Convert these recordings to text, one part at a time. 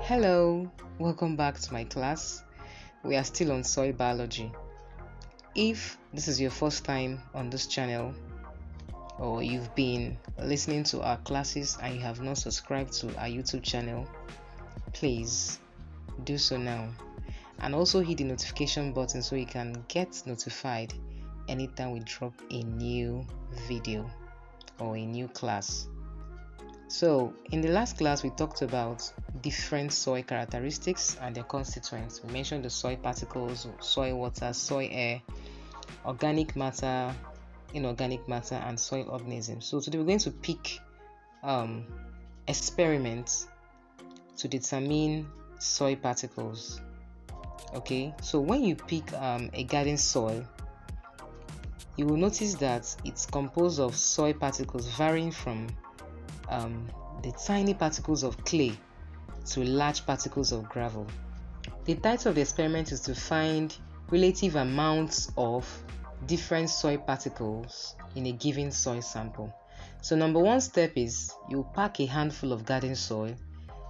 Hello, welcome back to my class. We are still on soil biology. If this is your first time on this channel, or you've been listening to our classes and you have not subscribed to our YouTube channel, please do so now. And also hit the notification button so you can get notified anytime we drop a new video or a new class. So in the last class we talked about different soil characteristics and their constituents. We mentioned the soil particles, soil water, soil air, organic matter, inorganic matter, and soil organisms. So today we're going to pick experiments to determine soil particles. Okay, so when you pick a garden soil, you will notice that it's composed of soil particles varying from the tiny particles of clay to large particles of gravel. The title of the experiment is to find relative amounts of different soil particles in a given soil sample. So number one step is you pack a handful of garden soil,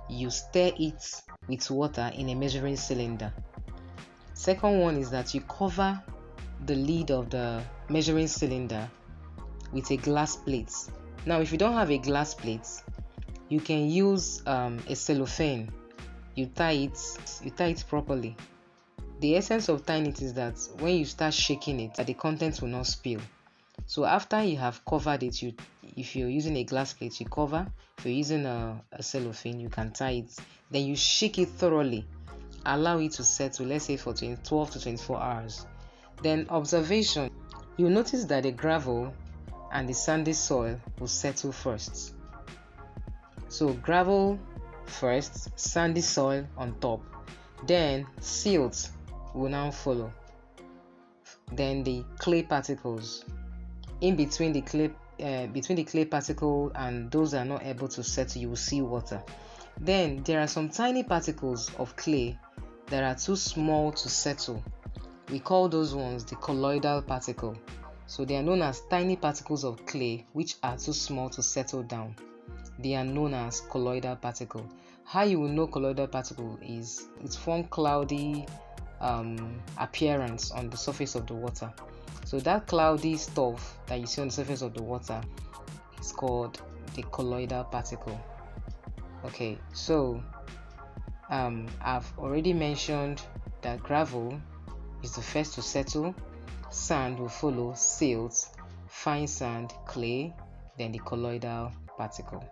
you stir it with water in a measuring cylinder. Second one is that you cover the lid of the measuring cylinder with a glass plate. Now if you don't have a glass plate, you can use a cellophane. You tie it properly. The essence of tying it is that when you start shaking it, the contents will not spill. So after you have covered it, if you're using a glass plate, you cover. If you're using a cellophane, you can tie it. Then you shake it thoroughly. Allow it to settle, let's say for 12 to 24 hours. Then observation, you notice that the gravel and the sandy soil will settle first. So gravel first, sandy soil on top, then silt will now follow, then the clay particles. In between the clay particle and those that are not able to settle, you will see water. Then there are some tiny particles of clay that are too small to settle. We call those ones the colloidal particle. So they are known as tiny particles of clay which are too small to settle down. They are known as colloidal particle. How you will know colloidal particle is it forms cloudy appearance on the surface of the water. So that cloudy stuff that you see on the surface of the water is called the colloidal particle. Okay, so I've already mentioned that gravel is the first to settle. Sand will follow, silt, fine sand, clay, then the colloidal particle.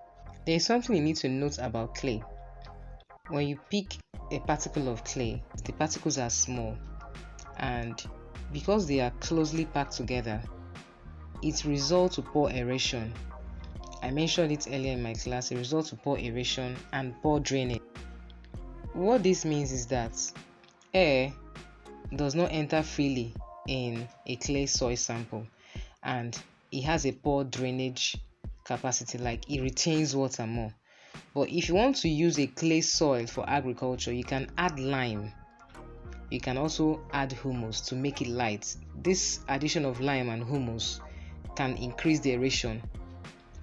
There is something you need to note about clay. When you pick a particle of clay, the particles are small, and because they are closely packed together, it results to poor aeration. I mentioned it earlier in my class. It results to poor aeration and poor drainage. What this means is that air does not enter freely in a clay soil sample, and it has a poor drainage capacity, like it retains water more. But if you want to use a clay soil for agriculture, you can add lime. You can also add humus to make it light. This addition of lime and humus can increase the aeration.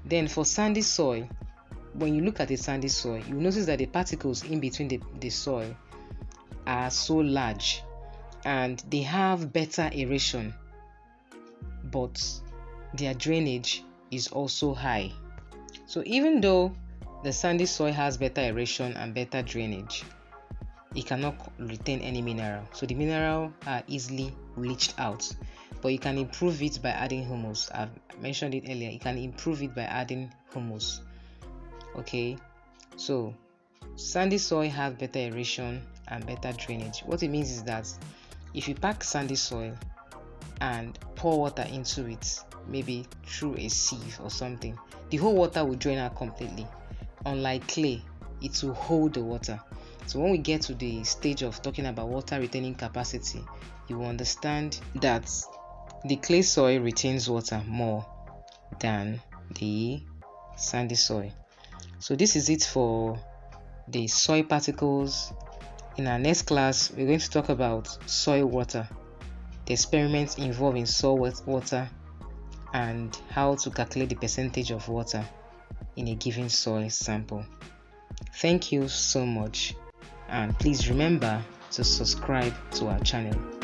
Then for sandy soil, when you look at a sandy soil, you notice that the particles in between the soil are so large and they have better aeration, but their drainage is also high. So even though the sandy soil has better aeration and better drainage, it cannot retain any mineral. So the mineral are easily leached out, but you can improve it by adding humus. I've mentioned it earlier. You can improve it by adding humus. Okay, so sandy soil has better aeration and better drainage. What it means is that if you pack sandy soil and pour water into it, maybe through a sieve or something, the whole water will drain out completely. Unlike clay, it will hold the water. So when we get to the stage of talking about water retaining capacity, you will understand that the clay soil retains water more than the sandy soil. So this is it for the soil particles. In our next class, we're going to talk about soil water, the experiments involving soil water, and how to calculate the percentage of water in a given soil sample. Thank you so much. and please remember to subscribe to our channel.